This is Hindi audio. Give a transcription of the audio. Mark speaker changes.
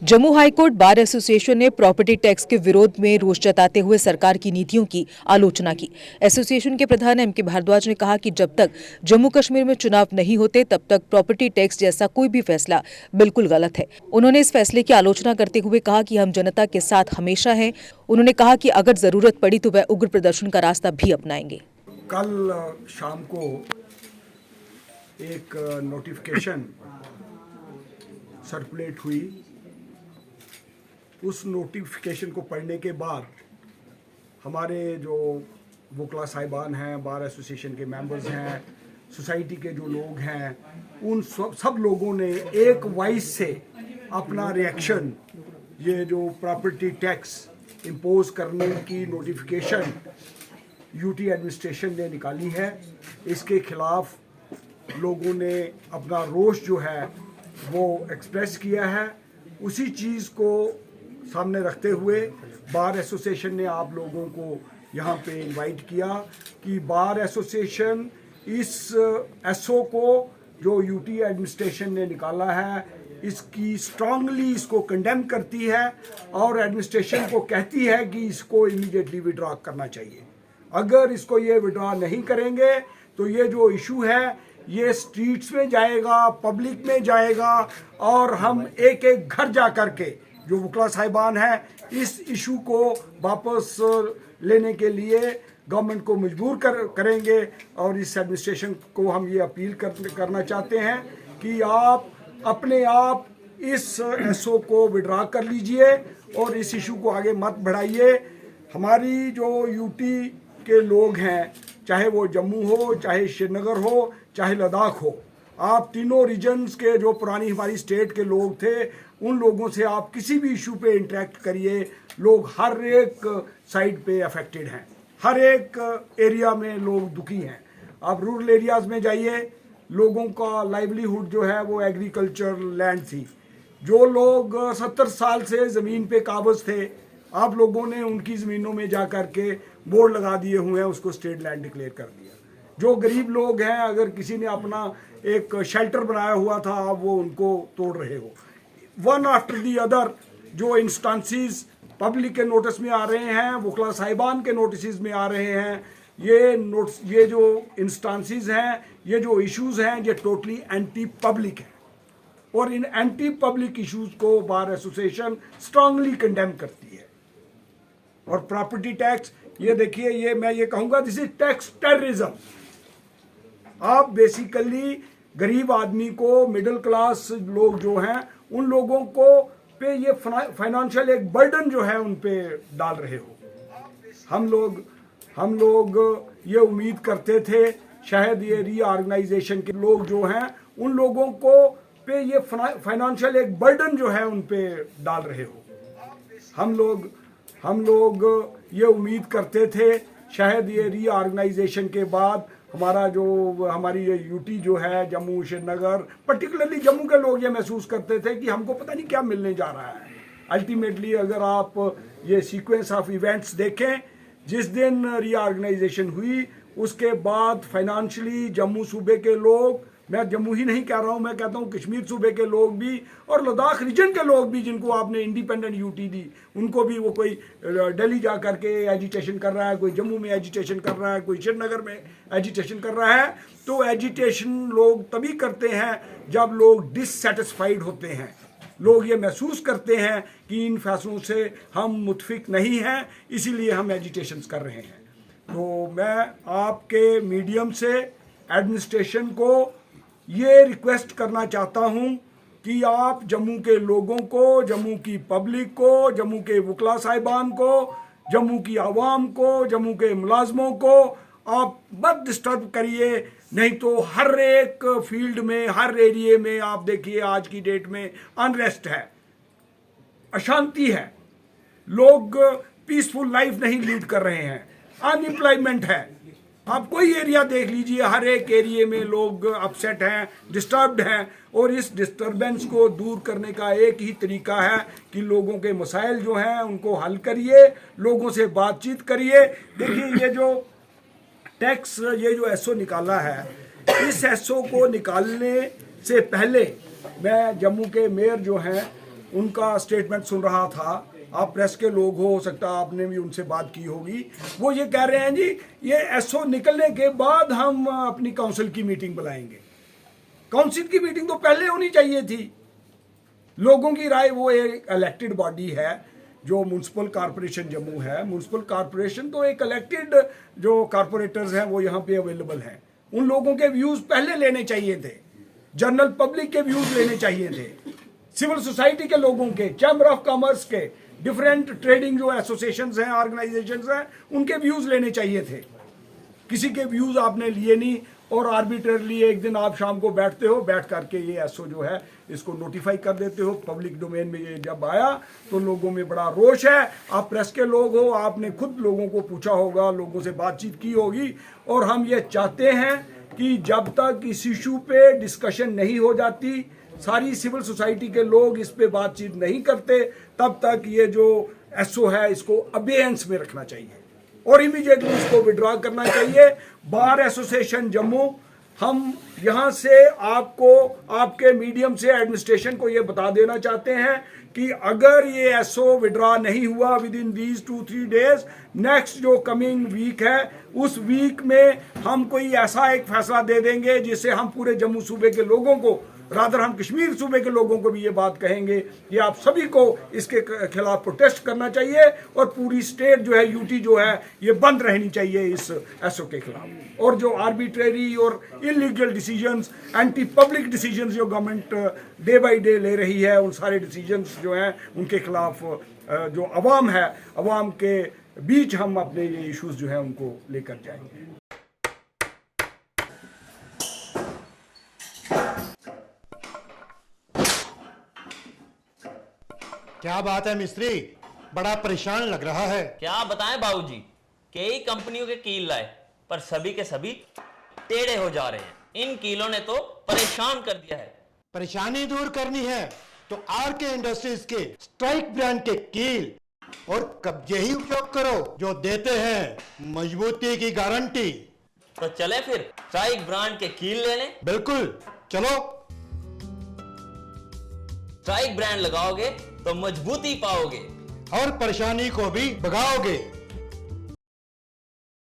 Speaker 1: जम्मू हाईकोर्ट बार एसोसिएशन ने प्रॉपर्टी टैक्स के विरोध में रोष जताते हुए सरकार की नीतियों की आलोचना की। एसोसिएशन के प्रधान एम के भारद्वाज ने कहा कि जब तक जम्मू कश्मीर में चुनाव नहीं होते तब तक प्रॉपर्टी टैक्स जैसा कोई भी फैसला बिल्कुल गलत है। उन्होंने इस फैसले की आलोचना करते हुए कहा कि हम जनता के साथ हमेशा हैं। उन्होंने कहा कि अगर जरूरत पड़ी तो वह उग्र प्रदर्शन का रास्ता भी अपनाएंगे।
Speaker 2: कल शाम को एक नोटिफिकेशन सर्कुलेट हुई। उस नोटिफिकेशन को पढ़ने के बाद हमारे जो वकला साहिबान हैं, बार एसोसिएशन के मेंबर्स हैं, सोसाइटी के जो लोग हैं, उन सब लोगों ने एक वॉइस से अपना रिएक्शन, ये जो प्रॉपर्टी टैक्स इम्पोज करने की नोटिफिकेशन यूटी एडमिनिस्ट्रेशन ने निकाली है, इसके खिलाफ लोगों ने अपना रोष जो है वो एक्सप्रेस किया है। उसी चीज़ को सामने रखते हुए बार एसोसिएशन ने आप लोगों को यहाँ पे इनवाइट किया कि बार एसोसिएशन इस एसओ को जो यूटी एडमिनिस्ट्रेशन ने निकाला है इसकी स्ट्रांगली इसको कंडेम करती है और एडमिनिस्ट्रेशन को कहती है कि इसको इमीडिएटली विड्रॉ करना चाहिए। अगर इसको ये विड्रॉ नहीं करेंगे तो ये जो इशू है ये स्ट्रीट्स में जाएगा, पब्लिक में जाएगा और हम एक एक घर जा कर के जो वकला साहिबान हैं इस इशू को वापस लेने के लिए गवर्नमेंट को मजबूर करेंगे। और इस एडमिनिस्ट्रेशन को हम ये अपील करना चाहते हैं कि आप अपने आप इस एसओ को विड्रॉ कर लीजिए और इस इशू को आगे मत बढ़ाइए। हमारी जो यूटी के लोग हैं, चाहे वो जम्मू हो, चाहे श्रीनगर हो, चाहे लद्दाख हो, आप तीनों रीजन्स के जो पुरानी हमारी स्टेट के लोग थे उन लोगों से आप किसी भी इशू पे इंटरेक्ट करिए। लोग हर एक साइड पे अफेक्टेड हैं, हर एक एरिया में लोग दुखी हैं। आप रूरल एरियाज़ में जाइए, लोगों का लाइवलीहुड जो है वो एग्रीकल्चर लैंड थी। जो लोग 70 साल से ज़मीन पे काबज़ थे, आप लोगों ने उनकी ज़मीनों में जा कर के बोर्ड लगा दिए हुए हैं, उसको स्टेट लैंड डिक्लेयर कर दिया। जो गरीब लोग हैं, अगर किसी ने अपना एक शेल्टर बनाया हुआ था, आप वो उनको तोड़ रहे हो। वन आफ्टर दी अदर जो इंस्टांसेस पब्लिक के नोटिस में आ रहे हैं, वकला साहिबान के नोटिस में आ रहे हैं, ये जो इंस्टांसेस हैं, ये जो इश्यूज़ हैं, ये टोटली एंटी पब्लिक है और इन एंटी पब्लिक इश्यूज़ को बार एसोसिएशन स्ट्रांगली कंडेम करती है। और प्रॉपर्टी टैक्स, ये देखिए, ये मैं ये कहूँगा दिस इज टैक्स टेररिज्म। आप बेसिकली गरीब आदमी को, मिडिल क्लास लोग जो हैं उन लोगों को पे ये फाइनेंशियल एक बर्डन जो है उन पे डाल रहे हो। हम लोग ये उम्मीद करते थे शायद ये रीऑर्गेनाइजेशन के लोग जो हैं उन लोगों को पे ये फाइनेंशियल एक बर्डन जो है उन पे डाल रहे हो। हम लोग ये उम्मीद करते थे शायद ये रीऑर्गेनाइजेशन के बाद हमारी ये यूटी जो है, जम्मू श्रीनगर, पर्टिकुलरली जम्मू के लोग ये महसूस करते थे कि हमको पता नहीं क्या मिलने जा रहा है। अल्टीमेटली अगर आप ये सीक्वेंस ऑफ इवेंट्स देखें, जिस दिन रीऑर्गेनाइजेशन हुई उसके बाद फाइनेंशियली जम्मू सूबे के लोग, मैं जम्मू ही नहीं कह रहा हूँ, मैं कहता हूँ कश्मीर सूबे के लोग भी और लद्दाख रीजन के लोग भी, जिनको आपने इंडिपेंडेंट यूटी दी, उनको भी वो कोई दिल्ली जा कर के एजिटेशन कर रहा है, कोई जम्मू में एजिटेशन कर रहा है, कोई श्रीनगर में एजिटेशन कर रहा है। तो एजिटेशन लोग तभी करते हैं जब लोग डिससेटिस्फाइड होते हैं, लोग ये महसूस करते हैं कि इन फैसलों से हम मुतफिक नहीं हैं, इसीलिए हम एजिटेशन कर रहे हैं। तो मैं आपके मीडियम से एडमिनिस्ट्रेशन को ये रिक्वेस्ट करना चाहता हूँ कि आप जम्मू के लोगों को, जम्मू की पब्लिक को, जम्मू के वकला साहिबान को, जम्मू की आवाम को, जम्मू के मुलाजमों को आप मत डिस्टर्ब करिए। नहीं तो हर एक फील्ड में, हर एरिए में आप देखिए आज की डेट में अनरेस्ट है, अशांति है, लोग पीसफुल लाइफ नहीं लीड कर रहे हैं, अनएम्प्लॉयमेंट है। आप कोई एरिया देख लीजिए, हर एक एरिया में लोग अपसेट हैं, डिस्टर्ब्ड हैं। और इस डिस्टर्बेंस को दूर करने का एक ही तरीका है कि लोगों के मसाइल जो हैं उनको हल करिए, लोगों से बातचीत करिए। देखिए ये जो टैक्स, ये जो एसओ निकाला है, इस एसओ को निकालने से पहले मैं जम्मू के मेयर जो हैं उनका स्टेटमेंट सुन रहा था, आप प्रेस के लोग हो सकता है आपने भी उनसे बात की होगी। वो ये कह रहे हैं जी ये एसओ निकलने के बाद हम अपनी काउंसिल की मीटिंग बुलाएंगे। काउंसिल की मीटिंग तो पहले होनी चाहिए थी। लोगों की राय, वो एक इलेक्टेड बॉडी है जो म्यूनसिपल कॉरपोरेशन जम्मू है। म्यूनसिपल कॉरपोरेशन तो एक इलेक्टेड जो कॉरपोरेटर्स हैं वो यहाँ पे अवेलेबल हैं। उन लोगों के व्यूज पहले लेने चाहिए थे, जनरल पब्लिक के व्यूज लेने चाहिए थे, सिविल सोसाइटी के लोगों के, चैम्बर ऑफ कॉमर्स के, डिफरेंट ट्रेडिंग जो एसोसिएशंस हैं, ऑर्गेनाइजेशंस हैं, उनके व्यूज लेने चाहिए थे। किसी के व्यूज आपने लिए नहीं और आर्बिट्रेरली एक दिन आप शाम को बैठते हो, बैठ करके ये एसओ जो है इसको नोटिफाई कर देते हो। पब्लिक डोमेन में ये जब आया तो लोगों में बड़ा रोष है। आप प्रेस के लोग हो, आपने खुद लोगों को पूछा होगा, लोगों से बातचीत की होगी। और हम ये चाहते हैं कि जब तक इस इशू पे डिस्कशन नहीं हो जाती, सारी सिविल सोसाइटी के लोग इस पे बातचीत नहीं करते, तब तक ये जो एसओ है इसको अबेयंस में रखना चाहिए और इमीडिएटली इसको विड्रॉ करना चाहिए। बार एसोसिएशन जम्मू, हम यहाँ से आपको, आपके मीडियम से एडमिनिस्ट्रेशन को ये बता देना चाहते हैं कि अगर ये एसओ विड्रॉ नहीं हुआ with in these 2-3 days, next जो कमिंग वीक है उस वीक में हम कोई ऐसा एक फैसला दे देंगे जिससे हम पूरे जम्मू सूबे के लोगों को, रादर हम कश्मीर सूबे के लोगों को भी ये बात कहेंगे कि आप सभी को इसके खिलाफ प्रोटेस्ट करना चाहिए और पूरी स्टेट जो है, यूटी जो है, ये बंद रहनी चाहिए इस एसओ के खिलाफ। और जो आर्बिट्रेरी और illegal decisions, anti public decisions जो गवर्नमेंट डे बाय डे ले रही है, उन सारे डिसीजंस जो हैं उनके खिलाफ जो अवाम है, अवाम के बीच हम अपने ये इश्यूज जो हैं उनको लेकर जाएंगे।
Speaker 3: क्या बात है मिस्त्री, बड़ा परेशान लग रहा है।
Speaker 4: क्या बताएं बाबूजी, कई कंपनियों के कील लाए पर सभी के सभी टेढ़े हो जा रहे हैं। इन कीलों ने तो परेशान कर दिया है।
Speaker 3: परेशानी दूर करनी है तो आरके इंडस्ट्रीज के स्ट्राइक ब्रांड के कील और कब्जे ही उपयोग करो, जो देते हैं मजबूती की गारंटी।
Speaker 4: तो चले फिर स्ट्राइक ब्रांड के कील लेने।
Speaker 3: बिल्कुल, चलो।
Speaker 4: स्ट्राइक ब्रांड लगाओगे तो मजबूती पाओगे
Speaker 3: और परेशानी को भी भगाओगे।